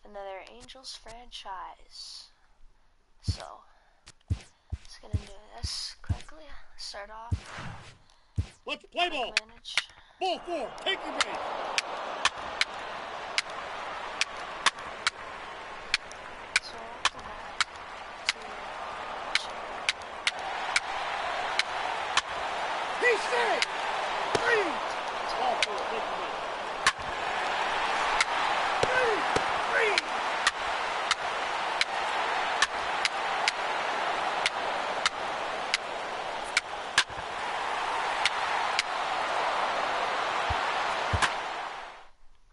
another Angels franchise. So, just gonna do this quickly. Start off. Let's play ball. Manage. Ball 4, take your base. So off the bat to He's safe. 3. Ball 4, take your base. 3.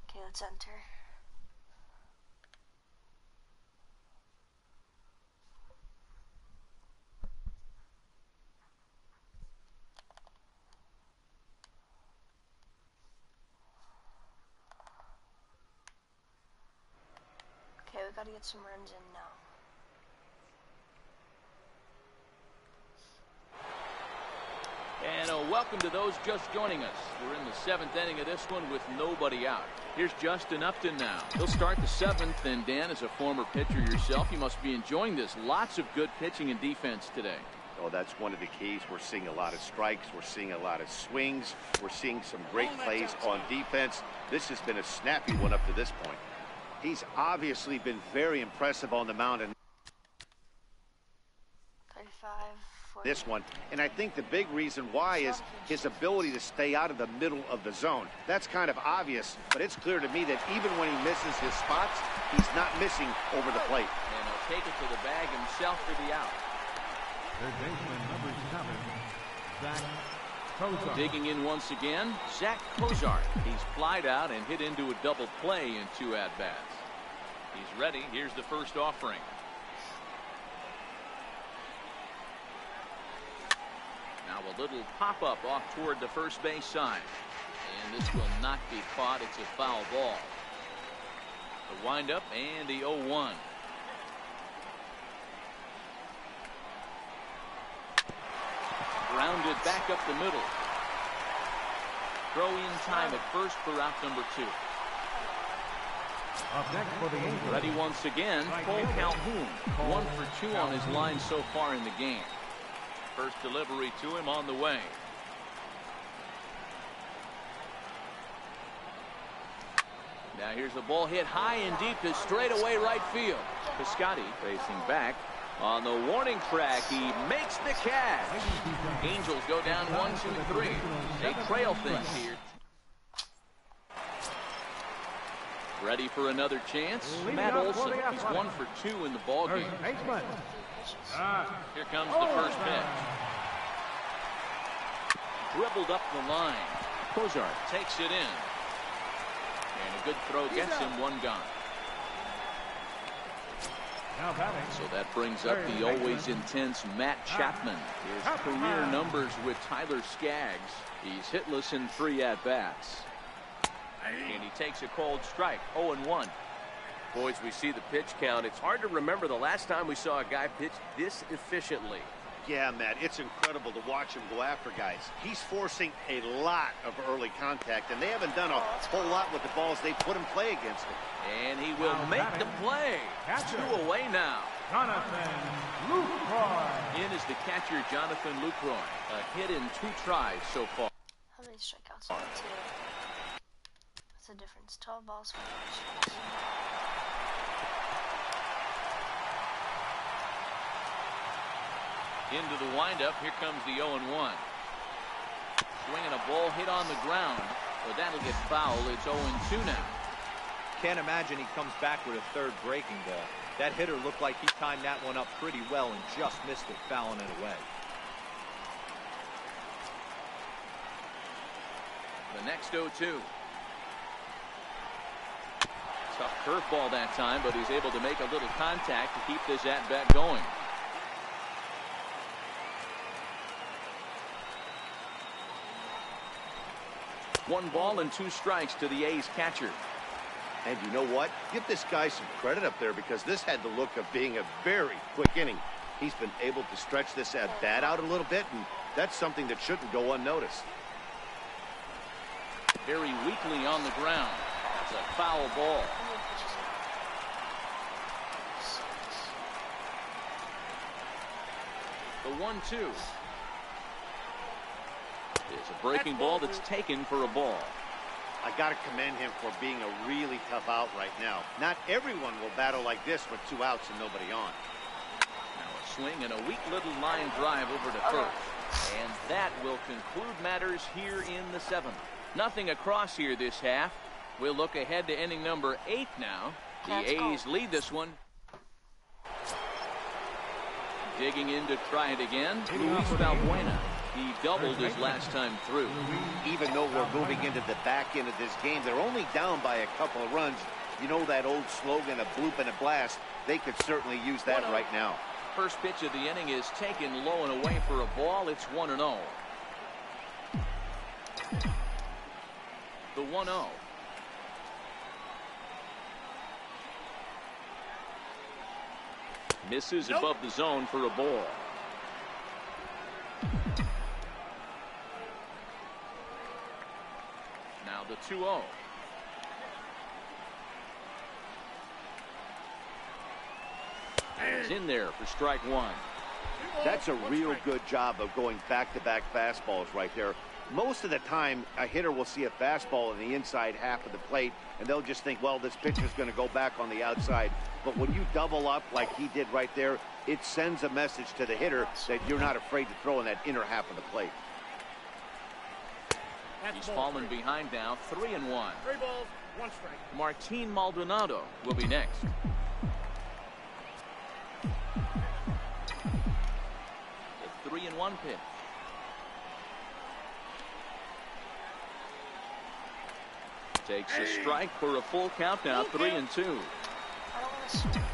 Okay, let's enter. Okay, we gotta get some runs in now. And welcome to those just joining us. We're in the 7th inning of this one with nobody out. Here's Justin Upton now. He'll start the 7th, and Dan, as a former pitcher yourself, you must be enjoying this. Lots of good pitching and defense today. Oh, that's one of the keys. We're seeing a lot of strikes. We're seeing a lot of swings. We're seeing some great plays on defense. This has been a snappy one up to this point. He's obviously been very impressive on the mound in 35, 40. this one, and I think the big reason why is his ability to stay out of the middle of the zone. That's kind of obvious, but it's clear to me that even when he misses his spots, he's not missing over the plate. And he'll take it to the bag himself for the out. Third baseman, number 7, Zach Kozar. Digging in once again, Zach Kozar. He's flied out and hit into a double play in 2 at-bats. He's ready. Here's the first offering. Now a little pop-up off toward the first base side. And this will not be caught. It's a foul ball. The windup and the 0-1. Grounded back up the middle. Throw in time at first for out number 2. Up next for the Angels. Ready once again, Cole Calhoun. 1 for 2 on his line so far in the game. First delivery to him on the way. Now here's a ball hit high and deep to straightaway right field. Piscotty facing back. On the warning track, he makes the catch. Angels go down 1-2-3. They trail things here. Ready for another chance? Matt Olson. He's 1 for 2 in the ballgame. Here comes the first pitch. Dribbled up the line. Kozar takes it in. And a good throw gets him 1 gone. So that brings up the always intense Matt Chapman. His career numbers with Tyler Skaggs. He's hitless in 3 at-bats. And he takes a cold strike. 0-1. Boys, we see the pitch count. It's hard to remember the last time we saw a guy pitch this efficiently. Yeah, Matt, it's incredible to watch him go after guys. He's forcing a lot of early contact, and they haven't done a whole lot with the balls they put in play against him. And he will make the play. 2 away now. Jonathan Lucroy. In is the catcher, Jonathan Lucroy. A hit in 2 tries so far. How many strikeouts are there? What's the difference? 12 balls for each. Into the windup. Here comes the 0-1. Swinging a ball hit on the ground. But that'll get foul. It's 0-2 now. Can't imagine he comes back with a third breaking ball. That hitter looked like he timed that one up pretty well and just missed it, fouling it away. The next 0-2. Tough curveball that time, but he's able to make a little contact to keep this at-bat going. One ball and 2 strikes to the A's catcher. And you know what? Give this guy some credit up there because this had the look of being a very quick inning. He's been able to stretch this at-bat out a little bit, and that's something that shouldn't go unnoticed. Very weakly on the ground. It's a foul ball. The 1-2. It's a breaking ball that's taken for a ball. I got to commend him for being a really tough out right now. Not everyone will battle like this with 2 outs and nobody on. Now a swing and a weak little line drive over to first. And that will conclude matters here in the 7th. Nothing across here this half. We'll look ahead to inning number 8 now. The A's lead this one. Digging in to try it again, Luis Valbuena. He doubled his last time through. Even though we're moving into the back end of this game, they're only down by a couple of runs. You know that old slogan, a bloop and a blast? They could certainly use that right now. First pitch of the inning is taken low and away for a ball. It's 1-0. The 1-0. Misses above the zone for a ball. Now the 2-0. He's in there for strike 1. That's a real good job of going back-to-back fastballs right there. Most of the time, a hitter will see a fastball in the inside half of the plate, and they'll just think, well, this pitcher's going to go back on the outside. But when you double up like he did right there, it sends a message to the hitter that you're not afraid to throw in that inner half of the plate. He's fallen behind now, 3-1. 3 balls, 1 strike. Martin Maldonado will be next. The 3-1 pitch. Takes a strike for a full count now, 3-2. I don't want to swing.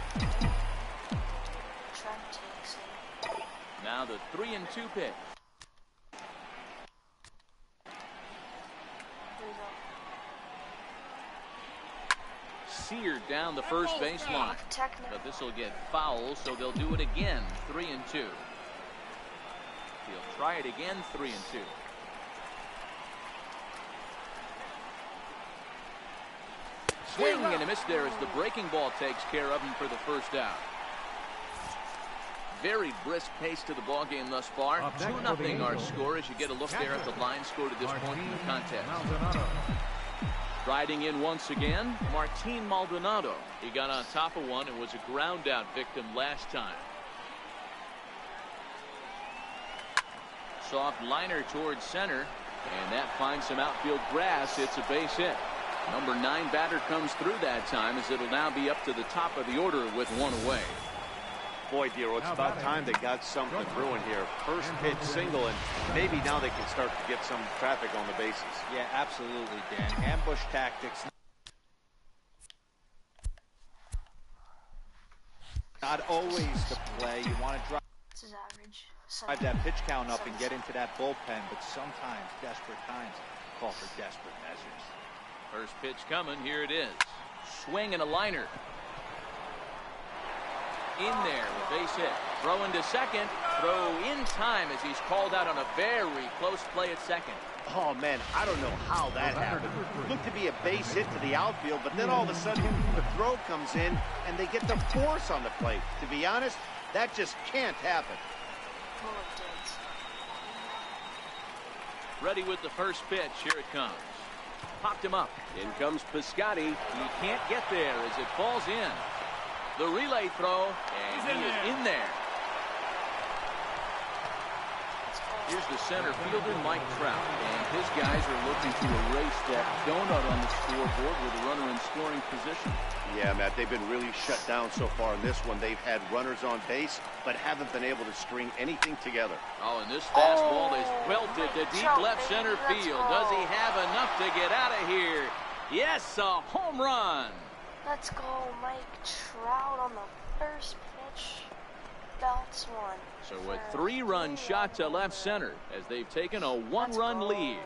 Trent takes it. Now the 3-2 pitch. Here we go. Seared down the first baseline. But this will get foul, so they'll do it again, 3-2. He'll try it again, 3-2. Swing and a miss there as the breaking ball takes care of him for the first out. Very brisk pace to the ball game thus far. 2-0 our score as you get a look there at the line score to this point in the contest. Riding in once again, Martin Maldonado. He got on top of one and was a ground out victim last time. Soft liner towards center, and that finds some outfield grass. It's a base hit. Number 9 batter comes through that time as it'll now be up to the top of the order with 1 away. Boy, Dero, it's about time they got something brewing here. First pitch single, and maybe now they can start to get some traffic on the bases. Yeah, absolutely, Dan. Ambush tactics. Not always the play. You want to This is average. drive that pitch count up and get into that bullpen, but sometimes desperate times call for desperate measures. First pitch coming. Here it is. Swing and a liner. In there, a base hit. Throw into second. Throw in time as he's called out on a very close play at second. Oh, man, I don't know how that happened. Looked to be a base hit to the outfield, but then all of a sudden the throw comes in and they get the force on the plate. To be honest, that just can't happen. Ready with the first pitch. Here it comes. Popped him up. In comes Piscotty. He can't get there as it falls in. The relay throw, and he is in there. Here's the center fielder, Mike Trout, and his guys are looking to erase that donut on the scoreboard with a runner in scoring position. Yeah, Matt, they've been really shut down so far in this one. They've had runners on base, but haven't been able to string anything together. Oh, and this fastball is belted to deep left center field. Does he have enough to get out of here? Yes, a home run. Let's go, Mike Trout on the first pitch. Belts one. So a 3-run shot to left center as they've taken a 1-run lead.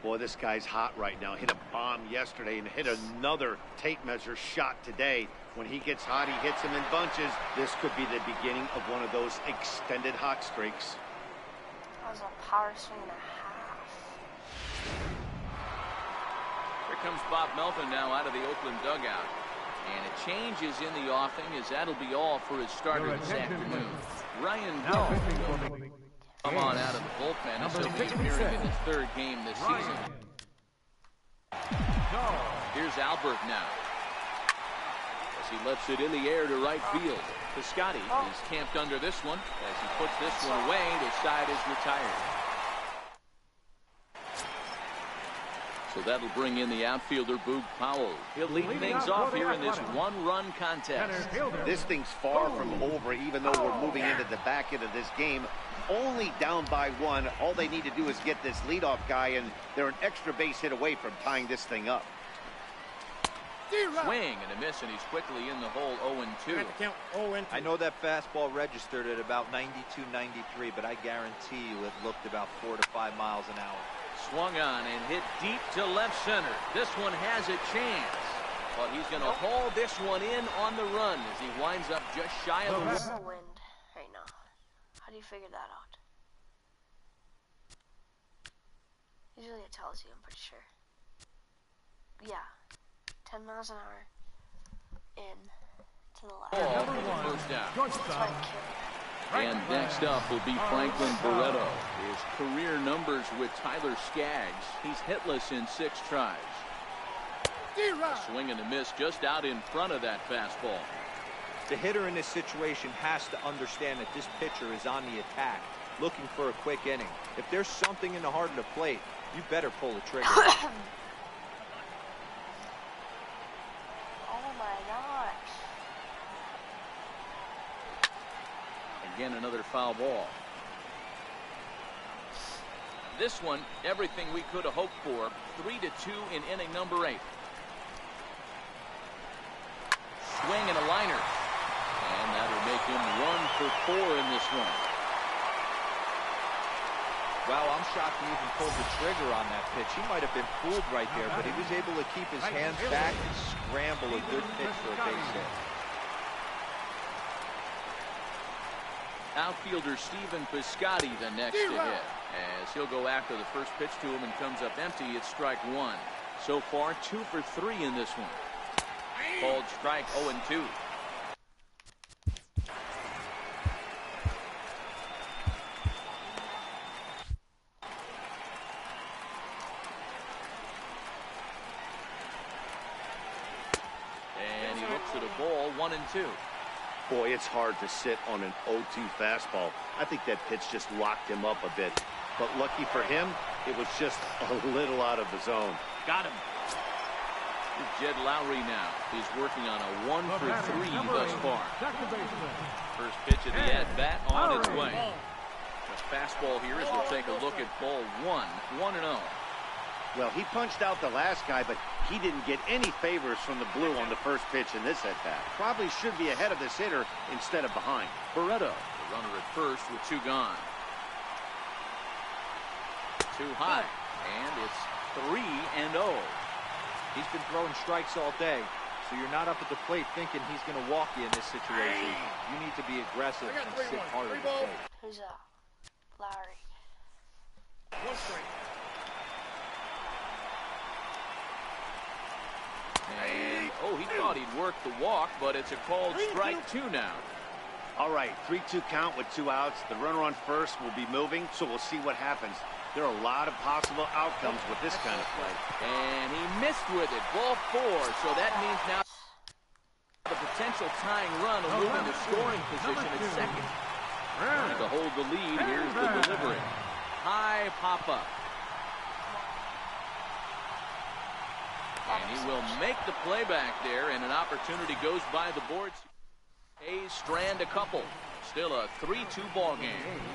Boy, this guy's hot right now. Hit a bomb yesterday and hit another tape measure shot today. When he gets hot, he hits them in bunches. This could be the beginning of one of those extended hot streaks. That was a power swing and a half. Here comes Bob Melvin now out of the Oakland dugout. And a change is in the offing, as that'll be all for his starter this afternoon. Ryan Now Gould pitching for the come on out of the bullpen, as he'll be appearing in his third game this season. Here's Albert now, as he lets it in the air to right field. Piscotty is camped under this one, as he puts this one away. The side is retired. So that'll bring in the outfielder, Boog Powell. He'll lead things off here in this one-run contest. This thing's far from over, even though we're moving into the back end of this game. Only down by one. All they need to do is get this leadoff guy, and they're an extra base hit away from tying this thing up. Swing and a miss, and he's quickly in the hole 0-2. I know that fastball registered at about 92, 93, but I guarantee you it looked about 4 to 5 miles an hour. Swung on and hit deep to left center. This one has a chance, but he's going to haul this one in on the run as he winds up just shy of the There's no wind right now. How do you figure that out? Usually it tells you, I'm pretty sure. Yeah. 10 miles an hour in to the left. ball for the first down. That's why I'm kidding. And next up will be Franklin Barreto. His career numbers with Tyler Skaggs. He's hitless in 6 tries. A swing and a miss just out in front of that fastball. The hitter in this situation has to understand that this pitcher is on the attack, looking for a quick inning. If there's something in the heart of the plate, you better pull the trigger. Oh my gosh. Again, another foul ball. This one, everything we could have hoped for. 3-2 in inning number 8. Swing and a liner. And that'll make him 1 for 4 in this one. Wow, I'm shocked he even pulled the trigger on that pitch. He might have been fooled right there, but he was able to keep his hands back and scramble a good pitch for a base hit. Outfielder Stephen Piscotty the next to hit, as he'll go after the first pitch to him and comes up empty. It's strike 1. So far 2 for 3 in this one. Called strike 0-2. And he looks at a ball 1-2. Boy, it's hard to sit on an 0-2 fastball. I think that pitch just locked him up a bit. But lucky for him, it was just a little out of the zone. Got him. Here's Jed Lowry now. He's working on a 1 for 3 thus far. First pitch of the at-bat on its way. The fastball here as we'll take a look at ball 1. 1-0. Well, he punched out the last guy, but he didn't get any favors from the blue on the first pitch in this at-bat. Probably should be ahead of this hitter instead of behind. Barreto, the runner at first with 2 gone. Too high, and it's 3-0. He's been throwing strikes all day, so you're not up at the plate thinking he's going to walk you in this situation. You need to be aggressive and sit hard at the plate. Who's Lowry? 1 strike. And, oh, he thought he'd work the walk, but it's a called strike 2 now. All right, 3-2 count with 2 outs. The runner on first will be moving, so we'll see what happens. There are a lot of possible outcomes with this kind of play. And he missed with it. Ball 4, so that means now the potential tying run will move into scoring position at second. And to hold the lead, here's the delivery. High pop-up. And he will make the play back there, and an opportunity goes by the boards. A's strand a couple. Still a 3-2 ball game.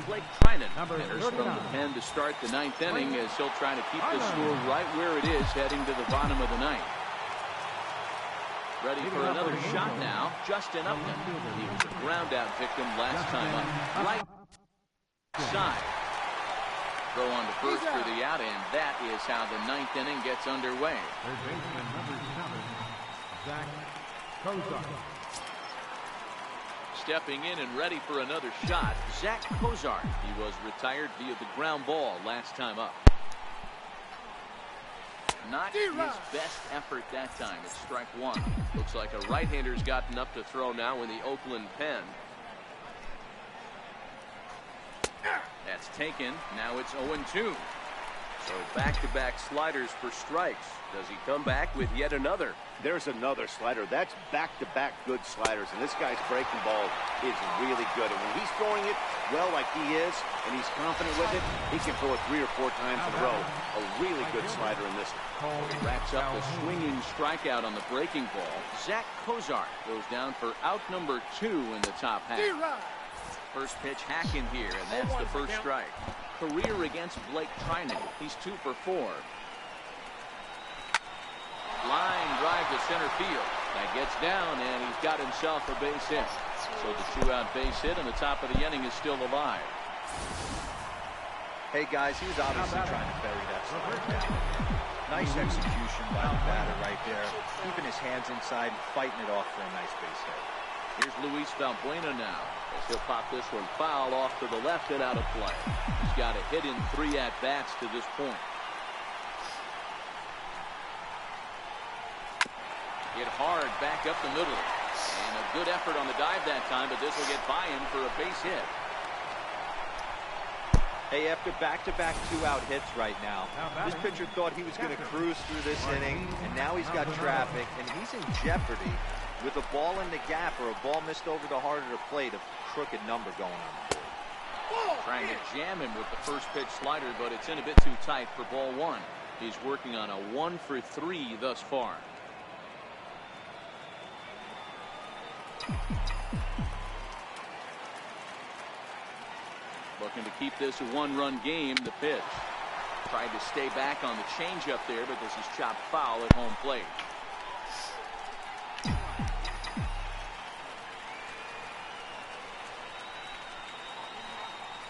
Blake Trinan enters from the pen to start the 9th inning, as he'll try to keep the score right where it is heading to the bottom of the 9th. Ready for another shot now, Justin Upton. He was a ground out victim last time up. Right side. Throw on to first for the out, and that is how the 9th inning gets underway. Third baseman number 7, Zach Kozar. Stepping in and ready for another shot, Zach Kozar. He was retired via the ground ball last time up. Not his best effort that time. It's strike one. Looks like a right-hander's gotten up to throw now in the Oakland pen. That's taken. Now it's 0-2. So back-to-back sliders for strikes. Does he come back with yet another? There's another slider. That's back-to-back good sliders, and this guy's breaking ball is really good. And when he's throwing it well like he is, and he's confident with it, he can throw it 3 or 4 times in a row. A really good slider in this one. He racks up the swinging strikeout on the breaking ball. Zach Kozart goes down for out number 2 in the top half. First pitch hack in here, and that's the first strike. Career against Blake Trinan. He's 2 for 4. Line drive to center field. That gets down, and he's got himself a base hit. So the 2-out base hit on the top of the inning is still alive. Hey, guys, he was obviously trying to bury that slider down. Nice execution by the batter right there. Keeping his hands inside and fighting it off for a nice base hit. Here's Luis Valbuena now, as he'll pop this one foul off to the left and out of play. He's got a hit in 3 at-bats to this point. Hit hard back up the middle. And a good effort on the dive that time, but this will get by him for a base hit. Hey, after back-to-back 2-out hits right now, this pitcher thought he was going to cruise through this inning, and now he's got traffic, and he's in jeopardy with a ball in the gap or a ball missed over the heart of the plate, a crooked number going on the board. Trying to jam him with the first pitch slider, but it's in a bit too tight for ball 1. He's working on a 1 for 3 thus far. Looking to keep this a 1-run game. The pitch. Tried to stay back on the changeup there, but this is chopped foul at home plate.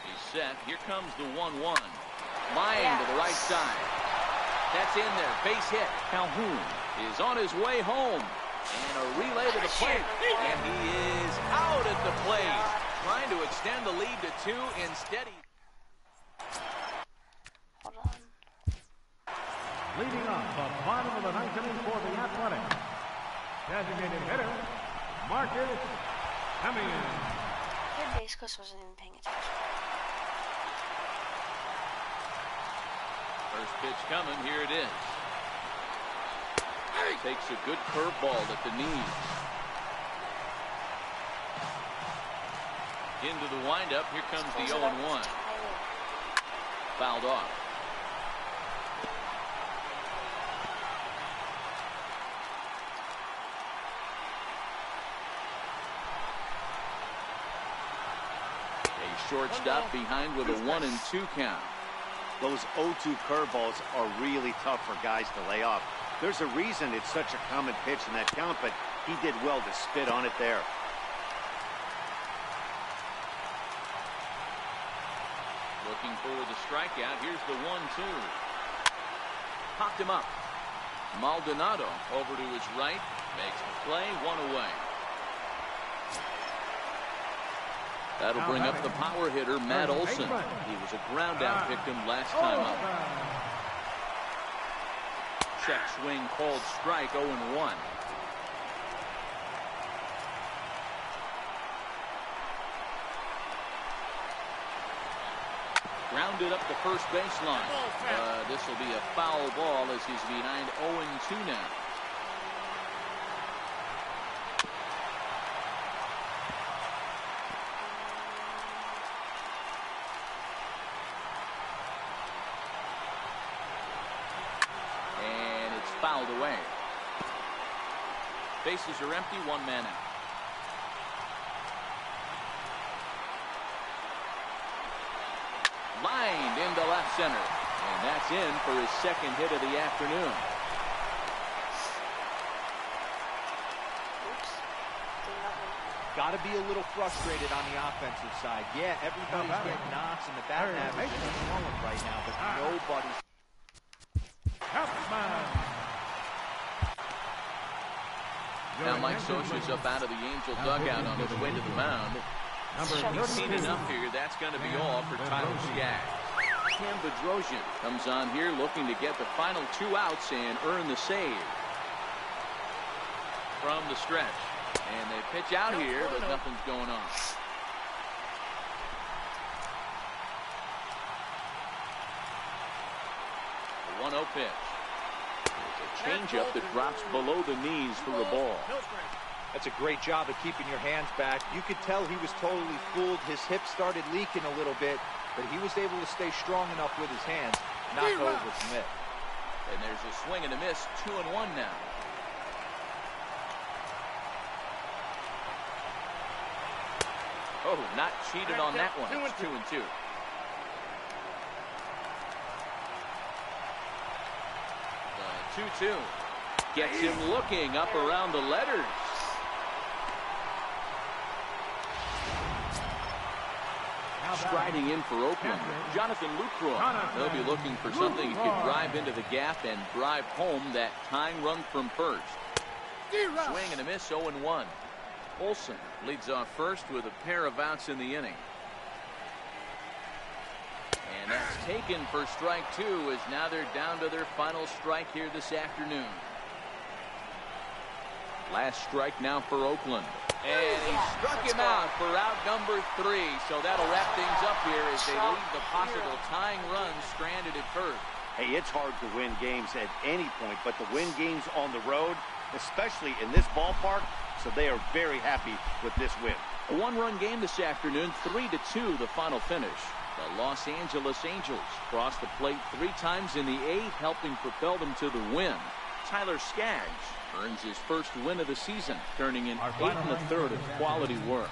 He's set. Here comes the 1-1. Line to the right side. That's in there. Base hit. Calhoun is on his way home. And a relay to the plate. And he is out at the plate. Trying to extend the lead to 2. Instead, Hold on. Leading off the bottom of the 9th inning for the Athletics. Designated hitter, Marcus Hemian. Third base coach wasn't even paying attention. first pitch coming. Here it is. Takes a good curveball at the knees. Into the windup. Here comes the 0-1. Fouled off. A shortstop behind with a 1-2 count. Those 0-2 curveballs are really tough for guys to lay off. There's a reason it's such a common pitch in that count, but he did well to spit on it there. Looking for the strikeout. Here's the 1-2. Popped him up. Maldonado over to his right. Makes the play. One away. That'll bring up the power hitter, Matt Olson. He was a ground out victim last time up. Check swing called strike, 0-1. Grounded up the first baseline. This will be a foul ball as he's behind 0-2 now. And it's fouled away. Bases are empty, one man out. Lined into left center. And that's in for his second hit of the afternoon. Got to be a little frustrated on the offensive side. Yeah, everybody's getting knocks and the batting average is falling right now, but nobody's. Now Mike Scioscia's up out of the Angel dugout on his way to the mound. He's seen enough here. That's going to be all for Tyler Skaggs. Cam Bedrosian comes on here looking to get the final 2 outs and earn the save. From the stretch. And they pitch out here, but nothing's going on. The 1-0 pitch. There's a changeup that drops below the knees for a ball. That's a great job of keeping your hands back. You could tell he was totally fooled. His hip started leaking a little bit, but he was able to stay strong enough with his hands not to overcommit. And there's a swing and a miss, 2-1 now. Oh, not cheated on that one. It's 2-2. The 2-2 gets him looking up around the letters. Striding in for Oakland, Jonathan Lucroy. He'll be looking for something he could drive into the gap and drive home that tying run from first. Swing and a miss, 0-1. Olsen leads off first with a pair of outs in the inning. And that's taken for strike 2, as now they're down to their final strike here this afternoon. Last strike now for Oakland. And he struck him out for out number 3. So that'll wrap things up here as they leave the possible tying run stranded at first. Hey, it's hard to win games at any point, but to win games on the road, especially in this ballpark, so they are very happy with this win. A 1-run game this afternoon, 3-2 the final finish. The Los Angeles Angels crossed the plate 3 times in the 8th, helping propel them to the win. Tyler Skaggs earns his first win of the season, turning in 8 1/3 of quality work.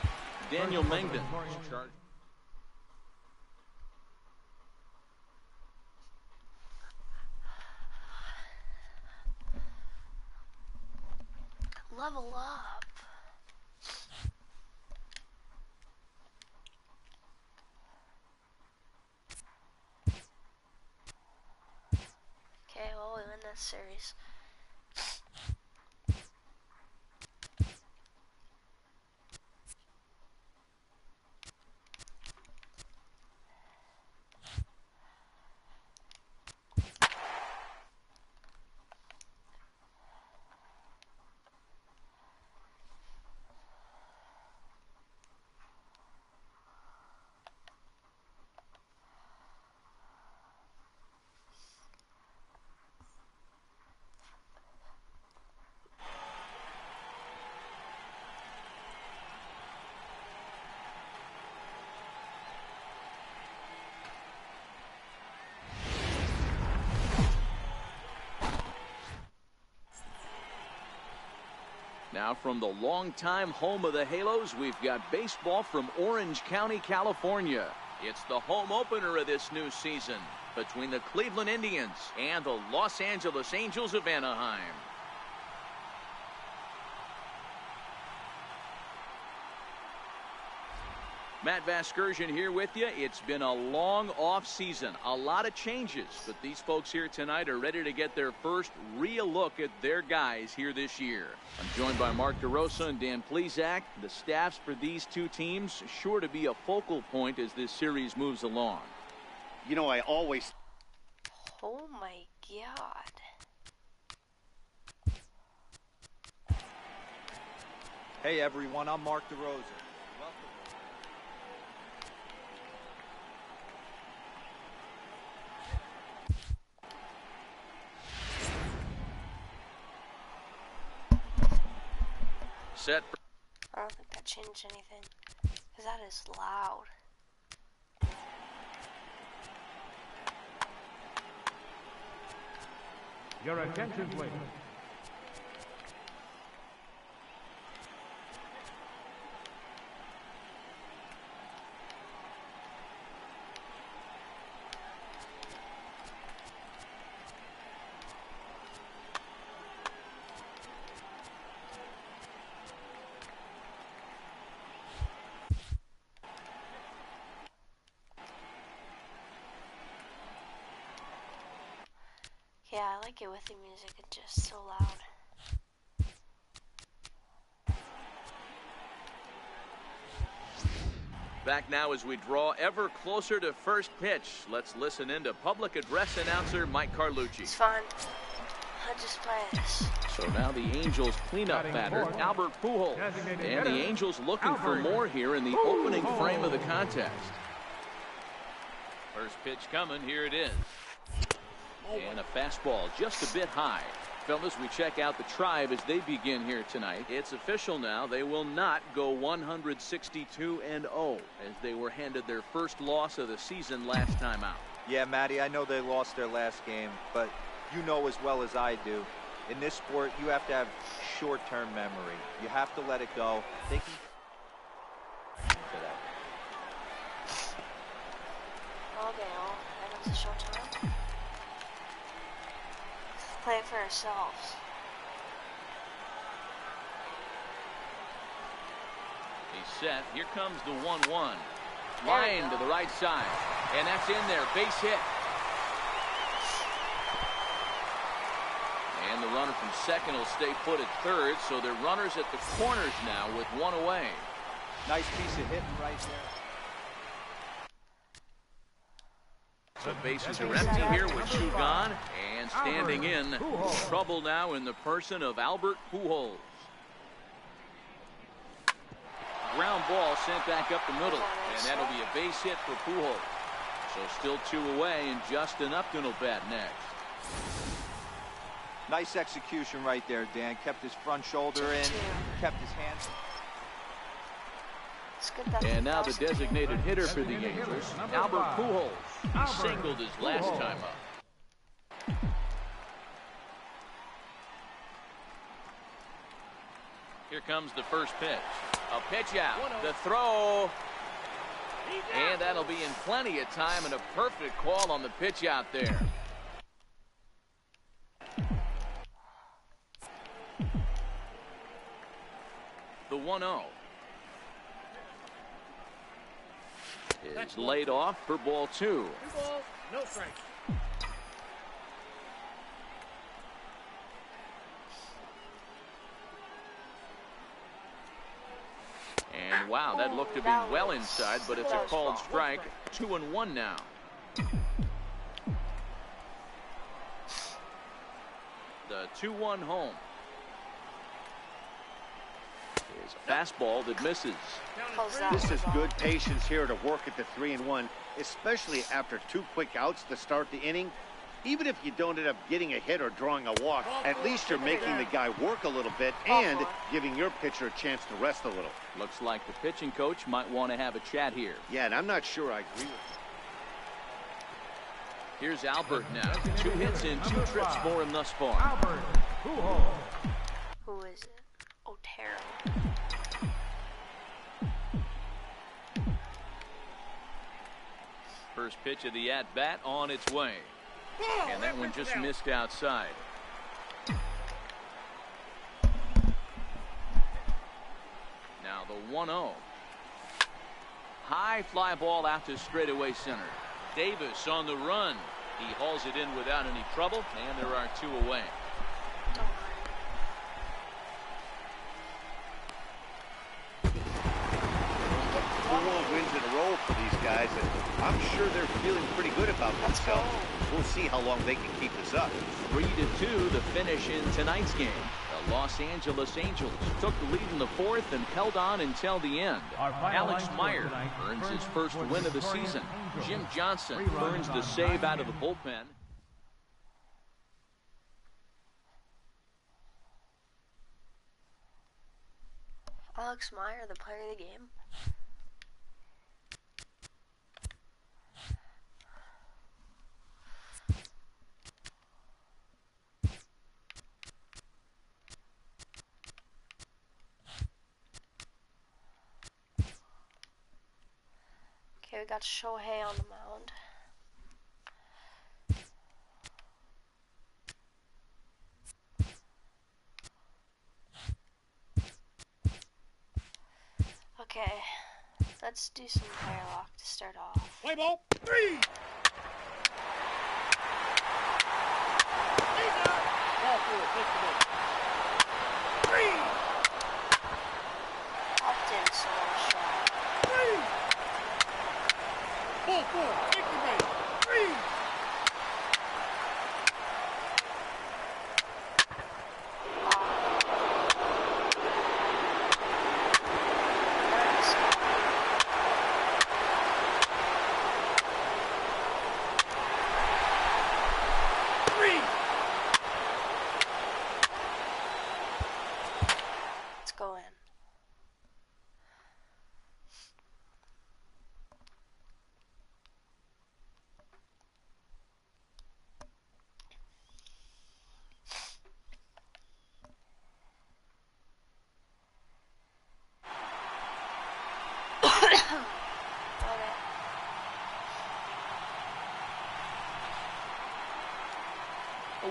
Daniel Mengden charged. Level up. Okay, well, we win this series. Now from the longtime home of the Halos, we've got baseball from Orange County, California. It's the home opener of this new season between the Cleveland Indians and the Los Angeles Angels of Anaheim. Matt Vasgersian here with you. It's been a long off season, a lot of changes, but these folks here tonight are ready to get their first real look at their guys here this year. I'm joined by Mark DeRosa and Dan Plesac. The staffs for these two teams sure to be a focal point as this series moves along. You know, I always... Oh my God. Hey everyone, I'm Mark DeRosa. Set. I don't think that changed anything, because that is loud. Your attention, please. Yeah, I like it with the music. It's just so loud. Back now as we draw ever closer to first pitch. Let's listen in to public address announcer Mike Carlucci. It's fine. I'll just play this. So now the Angels cleanup batter, Albert Pujols. And the Angels looking for more here in the opening frame of the contest. First pitch coming, here it is. And a fastball just a bit high. Fellas, we check out the Tribe as they begin here tonight. It's official now. They will not go 162-0 as they were handed their first loss of the season last time out. Yeah, Matty, I know they lost their last game, but you know as well as I do, in this sport, you have to have short-term memory. You have to let it go. Thinking Okay, well, that was a short time. Play it for ourselves. He's set. Here comes the 1-1. Line to the right side. And that's in there. Base hit. And the runner from second will stay put at third. So they're runners at the corners now with one away. nice piece of hitting right there. So bases are empty here with two gone. And standing in, trouble now in the person of Albert Pujols. Ground ball sent back up the middle. And that'll be a base hit for Pujols. So still two away, and Justin Upton will bat next. Nice execution right there, Dan. Kept his front shoulder in, kept his hands. And now the designated hitter for the Angels, Albert Pujols. He singled his last time up. Here comes the first pitch. A pitch out. The throw. And that'll be in plenty of time, and a perfect call on the pitch out there. The 1-0. Is laid off for ball two. 2 balls, no strike. And wow, that looked to be well inside, but it's a called strike. 2-1 now. The 2-1 home. Is a fastball that misses. This is good patience here to work at the 3-1, especially after two quick outs to start the inning. Even if you don't end up getting a hit or drawing a walk, at least you're making the guy work a little bit and giving your pitcher a chance to rest a little. Looks like the pitching coach might want to have a chat here. Yeah, and I'm not sure I agree with him. Here's Albert now. 2 hits and 2 trips for him thus far. Albert Pujols. Who is it? Oh, terrible. First pitch of the at-bat on its way. And that one just missed outside. Now the 1-0. High fly ball out to straightaway center. Davis on the run. He hauls it in without any trouble, and there are 2 away. 4 wins in a row for these guys, and I'm sure they're feeling pretty good about themselves. We'll see how long they can keep this up. 3-2 the finish in tonight's game. The Los Angeles Angels took the lead in the 4th and held on until the end. Alex Meyer earns his first win of the season. Jim Johnson earns the save out of the bullpen. Alex Meyer, the player of the game. Okay, we got Shohei on the mound. Okay, let's do some player lock to start off. Play ball, 3. Ball 4, take the ball. 3. Upton solo shot. 3.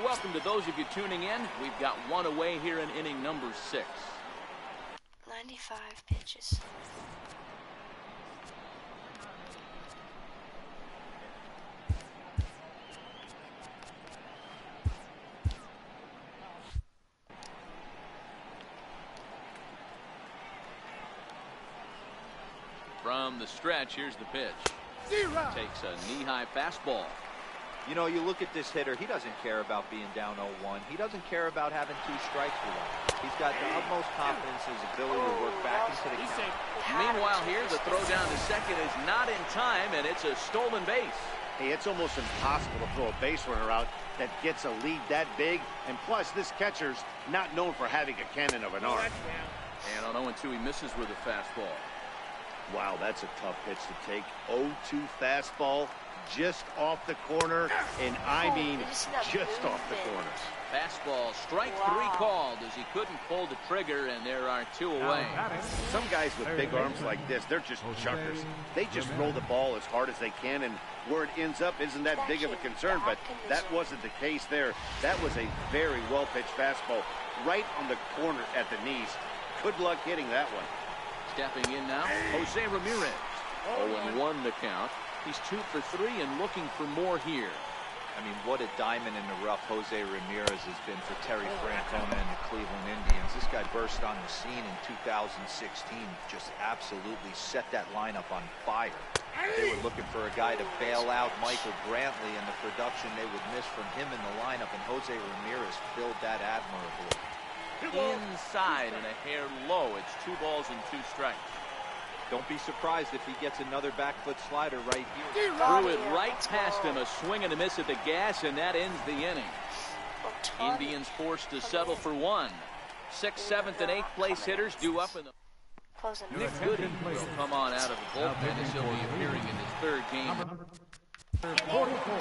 Welcome to those of you tuning in. We've got one away here in inning number 6. 95 pitches. From the stretch, here's the pitch. Takes a knee-high fastball. You know, you look at this hitter, he doesn't care about being down 0-1. He doesn't care about having 2 strikes for one. He's got the utmost confidence in his ability to work back into the count. Meanwhile here, the throw down to second is not in time, and it's a stolen base. Hey, it's almost impossible to throw a base runner out that gets a lead that big. And plus, this catcher's not known for having a cannon of an arm. And on 0-2, he misses with a fastball. Wow, that's a tough pitch to take. 0-2 fastball just off the corner, and I mean just off the corner. Fastball, strike 3 called as he couldn't pull the trigger, and there are 2 away. Some guys with big arms like this, they're just chuckers. They just throw the ball as hard as they can, and where it ends up isn't that big of a concern, but that wasn't the case there. That was a very well-pitched fastball right on the corner at the knees. Good luck hitting that one. Stepping in now, Jose Ramirez. 0-1 the count. He's 2 for 3 and looking for more here. I mean, what a diamond in the rough Jose Ramirez has been for Terry Francona and the Cleveland Indians. This guy burst on the scene in 2016, just absolutely set that lineup on fire. They were looking for a guy to bail out Michael Brantley, and the production they would miss from him in the lineup, and Jose Ramirez filled that admirably. Inside and a hair low. It's 2 balls and 2 strikes. Don't be surprised if he gets another back foot slider right here. Threw it right past him. A swing and a miss at the gas, and that ends the inning. Indians forced to settle for 1. 6th, 7th, and 8th place hitters due up in the... Nick Goody will come on out of the bullpen as he'll be appearing in his 3rd game. 44.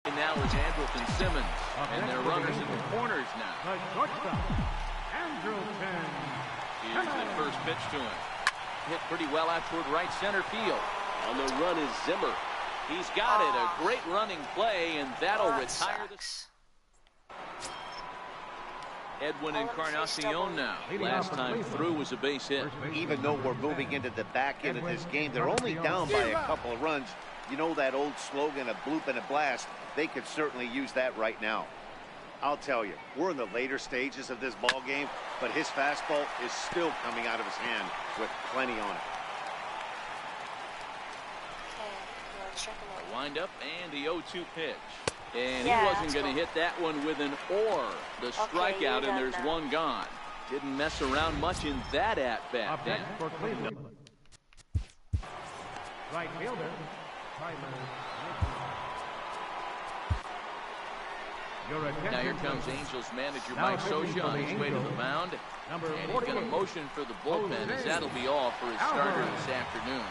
And now is Andrelton Simmons, and they're runners in the corners now. The shortstop, Andrelton. Here's the first pitch to him. Hit pretty well out toward right center field. On the run is Zimmer. He's got it. A great running play, and that'll retire the... Edwin Encarnacion now. Last time through was a base hit. Even though we're moving into the back end of this game, they're only down by a couple of runs. You know that old slogan, a bloop and a blast? They could certainly use that right now. I'll tell you, we're in the later stages of this ball game, but his fastball is still coming out of his hand with plenty on it. A windup and the 0-2 pitch. And he wasn't going to hit that one with an or. The strikeout, and there's 1 gone. Didn't mess around much in that at-bat, Dan. For Cleveland. Right fielder, Now here comes Angels manager Mike Socia on his way to the mound. And he's going to motion for the bullpen, as that'll be all for his starter this afternoon.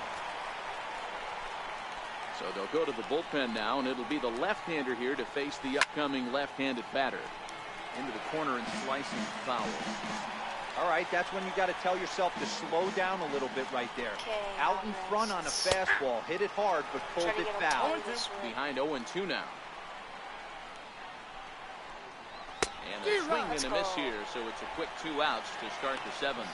So they'll go to the bullpen now, and it'll be the left-hander here to face the upcoming left-handed batter. Into the corner and slicing foul. All right, that's when you got to tell yourself to slow down a little bit right there. Out in front on a fastball, hit it hard, but pulled it foul. Behind 0-2 now. And a swing and a miss here, so it's a quick 2 outs to start the 7th.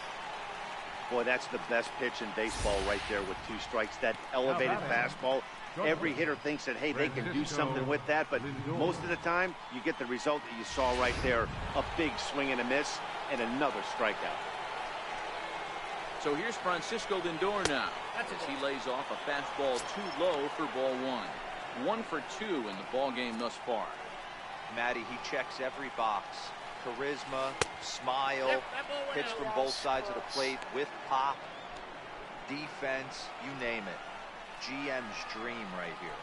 Boy, that's the best pitch in baseball right there with 2 strikes. That elevated fastball. Every hitter thinks that, hey, they can do something with that, but most of the time, you get the result that you saw right there. A big swing and a miss, and another strikeout. So here's Francisco Lindor now, as he lays off a fastball too low for ball 1. 1 for 2 in the ball game thus far. Matty, he checks every box. Charisma, smile, hits from both sides of the plate with pop, defense, you name it. GM's dream right here.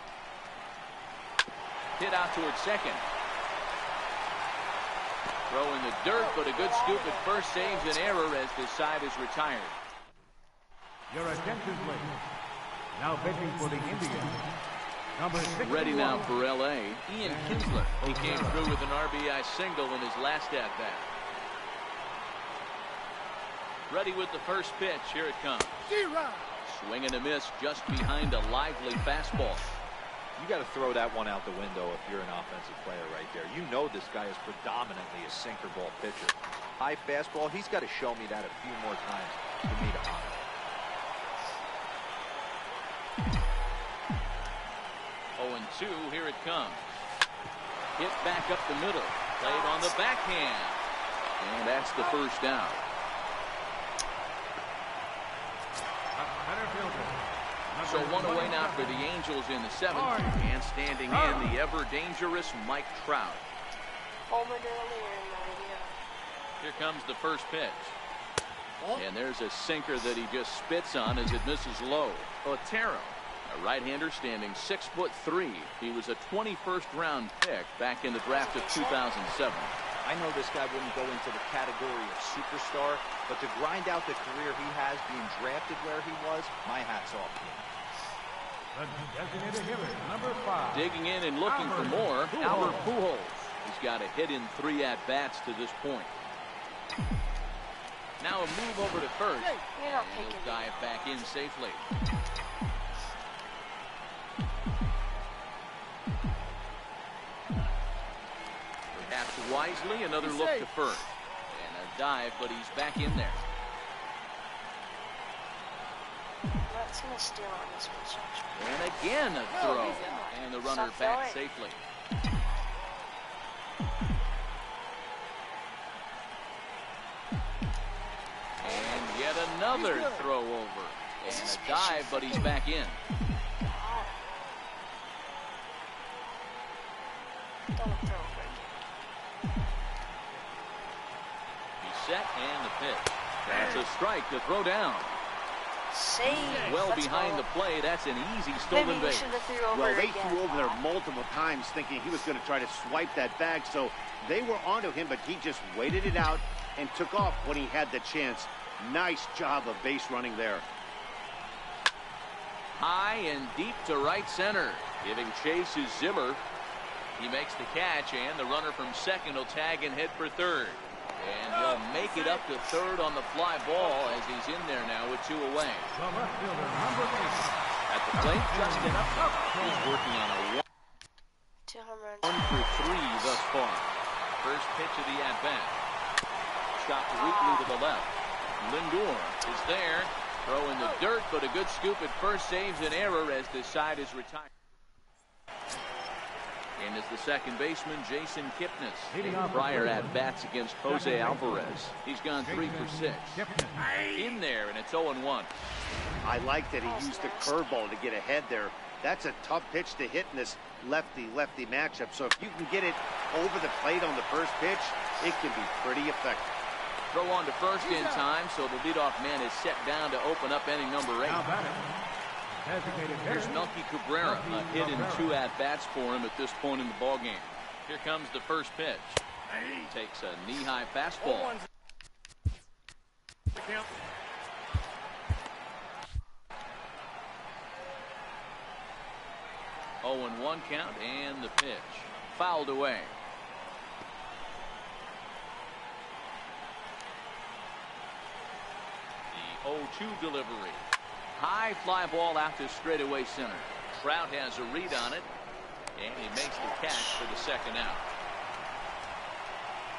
Hit out towards second. Throw in the dirt, but a good scoop at first saves an error as this side is retired. Your attention, please. Now pitching for the Indians. Ready now for L.A. Ian Kinsler. He came through with an RBI single in his last at-bat. Ready with the first pitch. Here it comes. Swing and a miss just behind a lively fastball. You got to throw that one out the window if you're an offensive player right there. You know this guy is predominantly a sinker ball pitcher. High fastball, he's got to show me that a few more times for me to honor. 0-2, here it comes. Hit back up the middle. Played on the backhand. And that's the first down. So one away now for the Angels in the 7th. And standing in, the ever-dangerous Mike Trout. Here comes the first pitch. And there's a sinker that he just spits on as it misses low. Otero, a right-hander standing 6'3". He was a 21st round pick back in the draft of 2007. I know this guy wouldn't go into the category of superstar, but to grind out the career he has being drafted where he was, my hat's off to him. The designated hitter, number 5. Digging in and looking for more, Albert Pujols. He's got a hit in 3 at-bats to this point. Now a move over to first. And he'll dive back in safely. Perhaps wisely, another look to first. And a dive, but he's back in there. That's gonna steal on this one. And again a throw. And the runner back safely. And yet another throw over. And a dive, but he's back in. Don't throw over again. He's set and the pitch. That's a strike to throw down. Save. Well Let's behind go. the play. That's an easy stolen Maybe we base. should have threw over Well, they again. threw over there multiple times thinking he was going to try to swipe that bag, so they were onto him, but he just waited it out and took off when he had the chance. Nice job of base running there. High and deep to right center. Giving chase is Zimmer. He makes the catch, and the runner from second will tag and head for third. And he'll make it up to third on the fly ball as he's in there now with 2 away. The left fielder, number 8. At the plate, Justin Upton. He's working on a 2 home runs. 1 for 3 thus far. First pitch of the at-bat. Chopped weakly to the left. Lindor is there. Throw in the dirt, but a good scoop at first saves an error as the side is retired. And as the second baseman, Jason Kipnis. Prior at-bats against Jose Alvarez. He's gone 3 for 6. In there, and it's 0-1. I like that he used the curveball to get ahead there. That's a tough pitch to hit in this lefty-lefty matchup. So if you can get it over the plate on the first pitch, it can be pretty effective. Throw on to first in time, so the leadoff man is set down to open up inning number 8. Now batting. Designated Here's hitter. Melky Cabrera, a hit in 2 at-bats for him at this point in the ballgame. Here comes the first pitch. Takes a knee-high fastball. 0-1 count, and the pitch. Fouled away. The 0-2 delivery. High fly ball out to straightaway center. Trout has a read on it, and he makes the catch for the second out.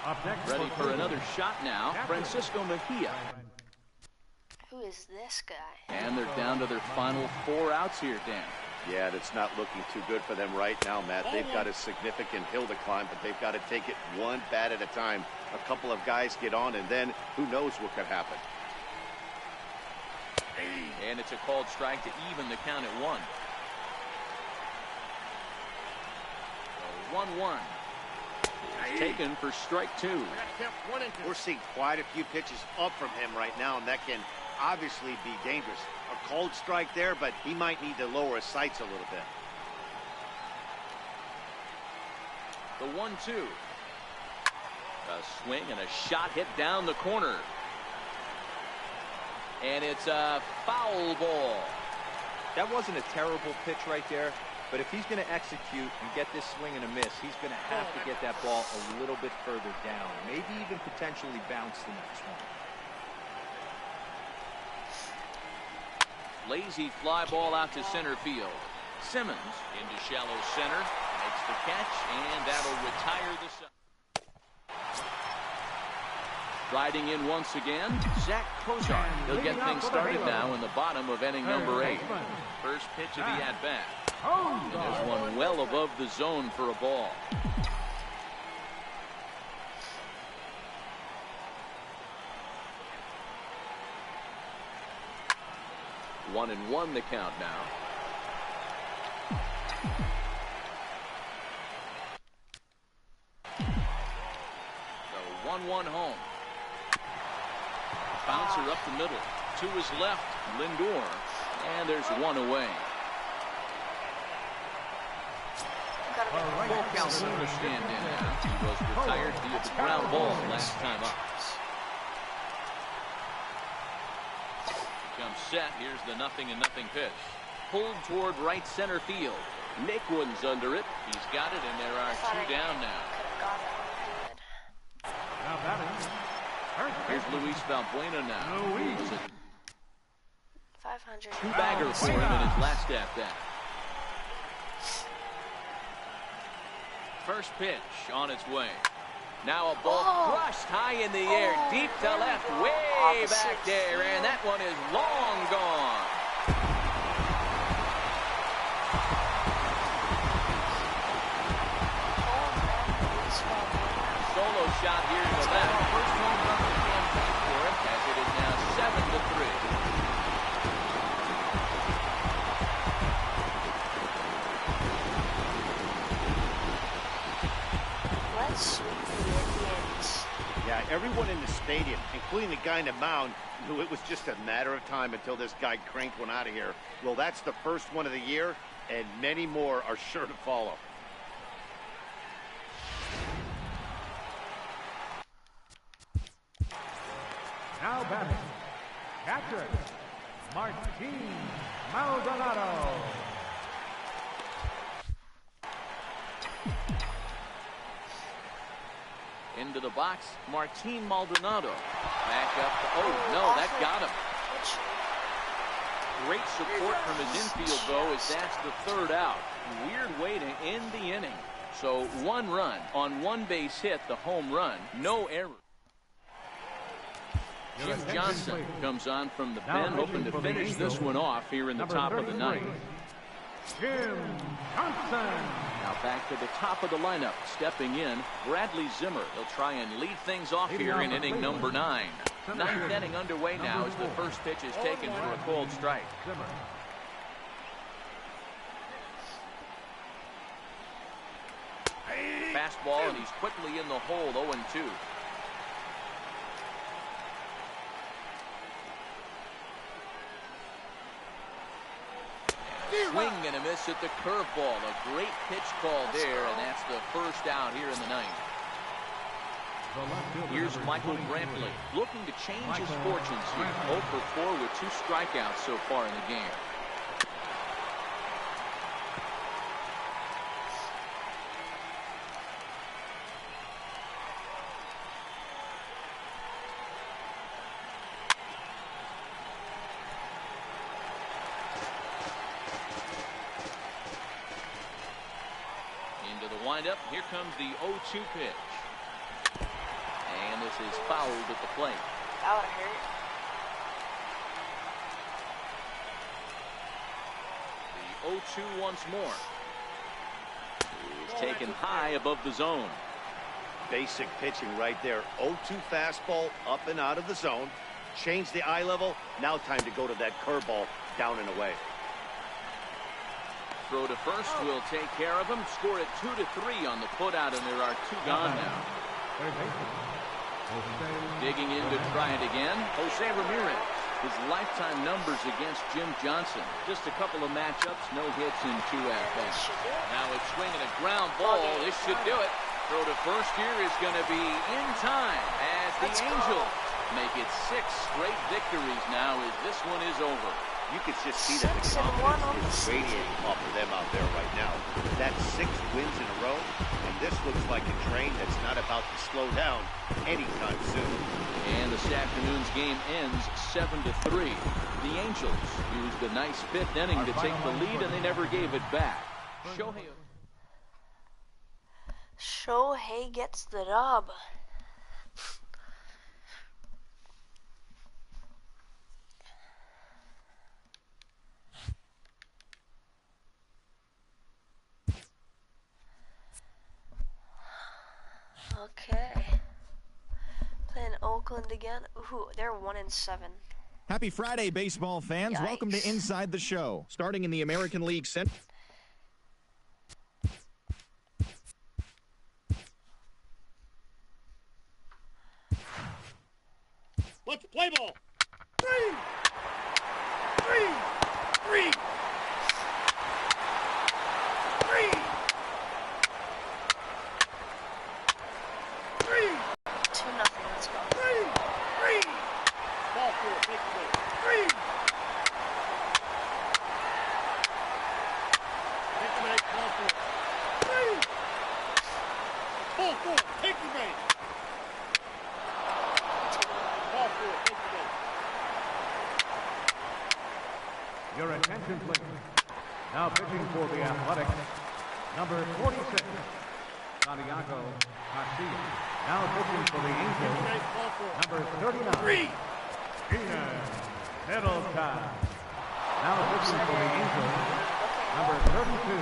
Up next Ready for another shot now, Francisco Mejia. Who is this guy? And they're down to their final 4 outs here, Dan. Yeah, that's not looking too good for them right now, Matt. They've got a significant hill to climb, but they've got to take it one bat at a time. A couple of guys get on, and then who knows what could happen. And it's a called strike to even the count at 1. 1-1. It's taken for strike 2. We're seeing quite a few pitches up from him right now, and that can obviously be dangerous. A called strike there, but he might need to lower his sights a little bit. The 1-2. A swing and a shot hit down the corner. And it's a foul ball. That wasn't a terrible pitch right there, but if he's going to execute and get this swing and a miss, he's going to have to get that ball a little bit further down, maybe even potentially bounce the next one. Lazy fly ball out to center field. Simmons into shallow center. Makes the catch, and that'll retire the side. Riding in once again, Zach Kozar. He'll get things started now in the bottom of inning number 8. First pitch of the at-bat. And there's one well above the zone for a ball. One and one the count now. The 1-1 home. Bouncer up the middle. To his left, Lindor. And there's one away. Full Calhoun stand in now. He was retired via the ground ball last time up. Comes set. Here's the 0-0 pitch. Pulled toward right center field. Naquin's under it. He's got it, and there are 2 down now. Now batting. Here's Luis Valbuena now. He's a 500. 2-bagger for him in his last at-bat. First pitch on its way. Now a ball crushed high in the air, deep to left, way back there, and that one is long gone. Solo shot here to the left. First home run of the campaign for him, as it is now 7-3. Yeah, everyone in the stadium, including the guy in the mound, knew it was just a matter of time until this guy cranked one out of here. Well, that's the first one of the year, and many more are sure to follow. Now batting. Catcher, Martin Maldonado. Into the box, Martin Maldonado. Back up. No, that got him. Great support from his infield, though, as that's the 3rd out. Weird way to end the inning. So 1 run on 1 base hit, the home run, no error. Jim Johnson comes on from the pen, hoping to finish this one off here in the top of the 9th. Jim Johnson. Now back to the top of the lineup, stepping in, Bradley Zimmer. He'll try and lead things off here in inning number 9. 9th inning underway now as the first pitch is taken for a cold strike. Fastball, and he's quickly in the hole, 0-2. Swing and a miss at the curveball. A great pitch call there, and that's the first out here in the 9th. Here's Michael Brantley looking to change his fortunes here. 0 for 4 with 2 strikeouts so far in the game. Into the windup. Here comes the 0-2 pitch. And this is fouled at the plate. That would hurt. The 0-2 once more. He's taken high above the zone. Basic pitching right there. 0-2 fastball up and out of the zone. Change the eye level. Now time to go to that curveball down and away. Throw to first will take care of him. Score it 2-3 on the putout, and there are 2 gone now. Digging in to try it again, Jose Ramirez. His lifetime numbers against Jim Johnson. Just a couple of matchups, no hits in 2 at-bats. Now it's swinging a ground ball. This should do it. Throw to first here is going to be in time as the Angels make it 6 straight victories now as this one is over. You can just see that the 6-1 confidence is radiating off of them out there right now. That's 6 wins in a row, and this looks like a train that's not about to slow down anytime soon. And this afternoon's game ends 7-3. The Angels used a nice 5th inning to take the lead, and they never gave it back. Shohei gets the dub. Okay. Playing Oakland again. Ooh, they're 1-7. Happy Friday, baseball fans. Yikes. Welcome to Inside the Show. Starting in the American League Central. Let's play ball. 3, 3, 3, 3. 3, 2-0. Let's go. 3, 3. Ball 4, take the lead. 3. Take the lead, ball 4. 3. Ball 4, take the lead. Ball 4, take the lead. Your attention, please. Now pitching for the Athletics, number 46, Santiago Garcia. Now pitching for the Angels, number 39, 3. Keenan Middleton. Now pitching for the Angels, number 32,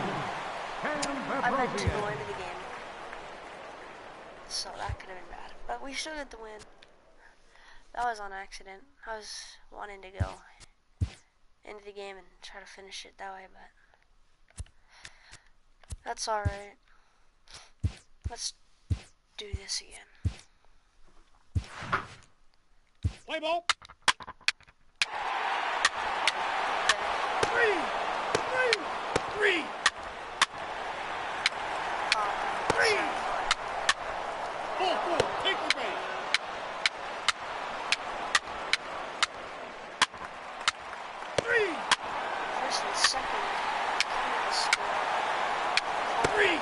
Cam I meant to go Petrosian. into the game. So that could have been bad. But we still get the win. That was on accident. I was wanting to go into the game and try to finish it that way, but that's alright. Let's do this again. Play ball. 3, 3, 3. 3. Ball 4, take the lead. 3, First and second. Keenan scored. 3.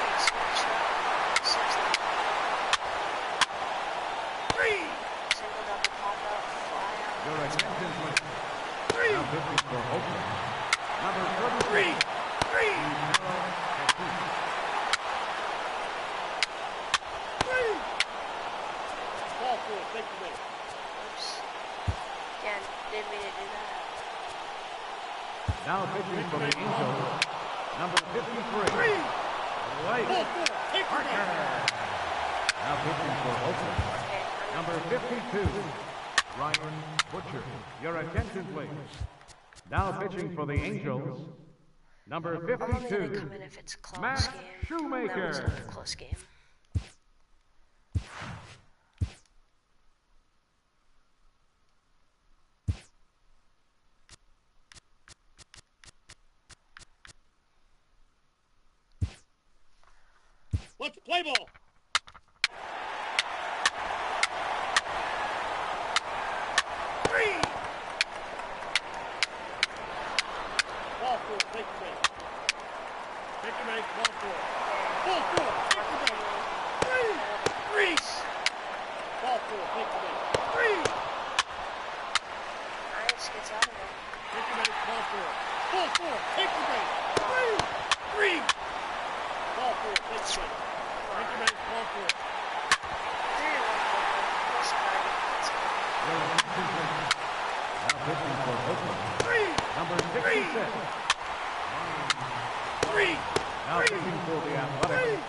Nice. Good shot. 6-0. 3. Single double pop out. Fly out. Your attention, please. 3. Now pitching for Oakland, number 3. 33, 3. Carol Castillo. 3. Ball 4, take the lead. Oops. Again, didn't mean to do that. Now pitching for the Angels, number 53, 3. White Ball 4, take the Parker. lead. Now pitching for Oakland, Okay. number 52, Ryan Butcher. Your attention, please. Now pitching for the Angels, number I'm only going to 52, come in if it's a close Matt game. Shoemaker. That was a close game. Let's play ball. 3. Ball 4, take the lead. Take the lead, ball 4. Ball 4, take the lead. 3. 3. Ball 4, take the lead. 3. Nice, gets out of there. Take the lead, ball 4. Ball 4, take the lead. 3. 3. Ball 4, take the lead. Take the lead, ball 4. 3-1. Close card. Let's go. Your attention, please. Now pitching for Oakland, 3. number 66, 3. now pitching for the Athletics,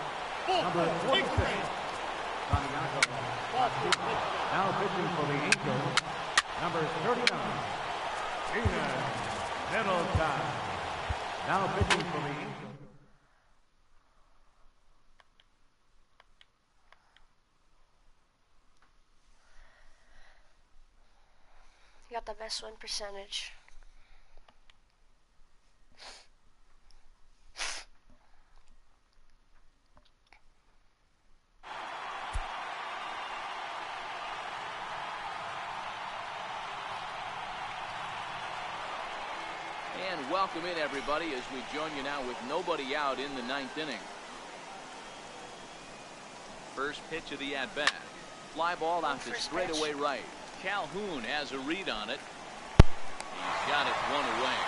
Ball number 4, take the 46, lead. Santiago Ball 4, Garcia. take the lead. Now pitching for the Angels, number 39, Keenan Middleton. Now pitching for the Angels. You got the best win percentage. welcome in, everybody, as we join you now with nobody out in the 9th inning. First pitch of the at-bat. Fly ball out to straightaway right. Calhoun has a read on it. He's got it one away.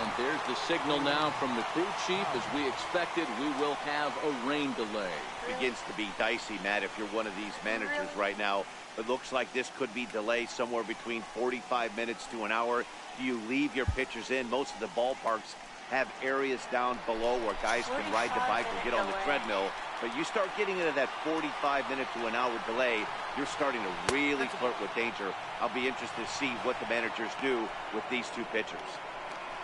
And there's the signal now from the crew chief. As we expected, we will have a rain delay. Begins to be dicey, Matt, if you're one of these managers right now. It looks like this could be delayed somewhere between 45 minutes to an hour. Do you leave your pitchers in? Most of the ballparks have areas down below where guys can ride the bike or get on the treadmill. But you start getting into that 45-minute to an hour delay, you're starting to really flirt with danger. I'll be interested to see what the managers do with these two pitchers.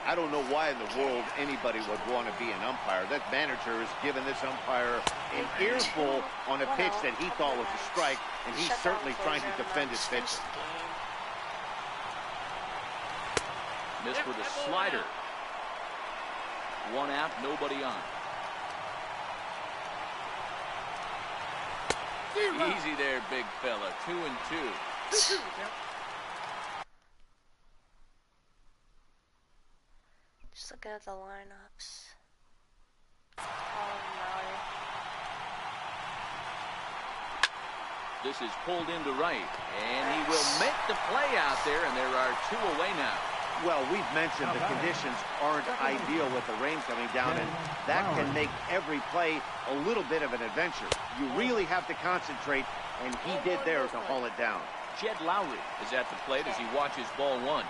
I don't know why in the world anybody would want to be an umpire. That manager has given this umpire an earful on a pitch that he thought was a strike, and he's certainly trying to defend his pitch. Missed with a slider. One out, nobody on. Easy there, big fella. 2-2. Just looking at the lineups. Oh no. This is pulled into right, and he will make the play out there, and there are 2 away now. Well, we've mentioned the conditions aren't ideal with the rain coming down, and that can make every play a little bit of an adventure. You really have to concentrate, and he did there to haul it down. Jed Lowry is at the plate as he watches ball 1.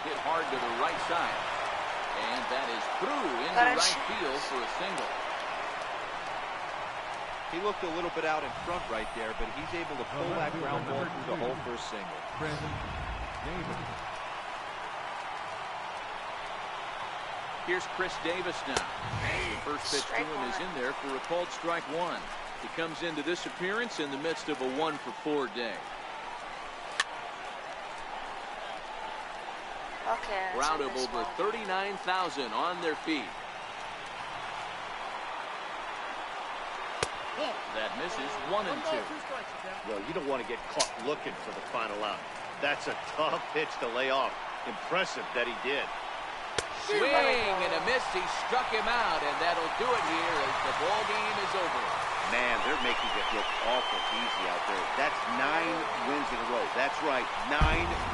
Hit hard to the right side, and that is through into right field for a single. He looked a little bit out in front right there, but he's able to pull that ground ball through the hole for a single. Here's Chris Davis now. The first pitch to him is in there for a called strike 1. He comes into this appearance in the midst of a 1-for-4 day. Okay. Crowd of over 39,000 on their feet. That misses 1-2. Well, you don't want to get caught looking for the final out. That's a tough pitch to lay off. Impressive that he did. Swing and a miss. He struck him out, and that'll do it here as the ball game is over. Man, they're making it look awful easy out there. That's 9 wins in a row. That's right, 9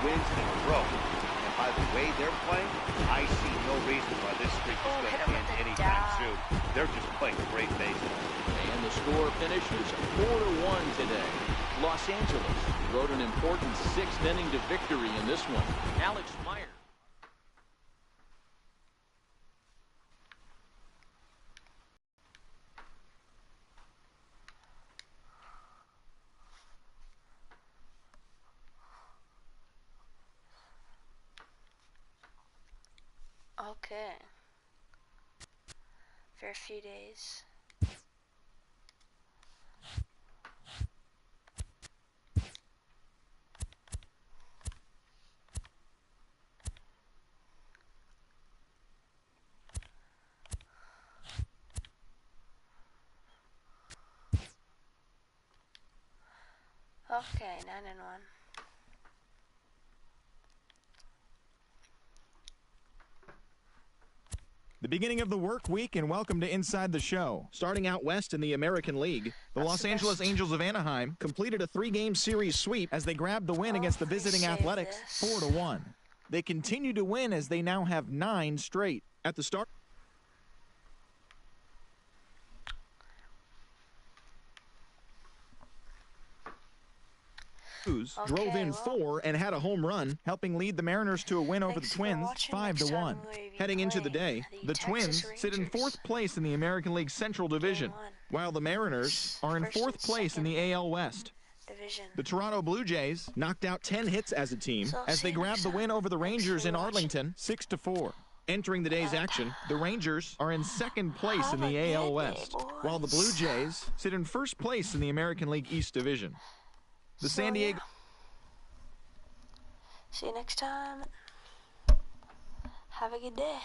wins in a row. And by the way they're playing, I see no reason why this streak is going to end anytime soon. They're just playing great baseball. And the score finishes 4-1 today. Los Angeles rode an important 6th inning to victory in this one. Alex Meyer. Okay. For a few days. Okay, 9-1. The beginning of the work week, and welcome to Inside the Show. Starting out west in the American League, the Los Angeles Angels of Anaheim completed a 3-game series sweep as they grabbed the win against the visiting Athletics 4-1. They continue to win as they now have 9 straight. At the start, drove in 4 and had a home run, helping lead the Mariners to a win over the Twins 5-1. Heading into the day, the Twins sit in 4th place in the American League Central Division, while the Mariners are in 4th place in the AL West. The Toronto Blue Jays knocked out 10 hits as a team as they grabbed the win over the Rangers in Arlington 6-4. Entering the day's action, the Rangers are in 2nd place in the AL West, while the Blue Jays sit in 1st place in the American League East Division. The San Diego. See you next time. Have a good day.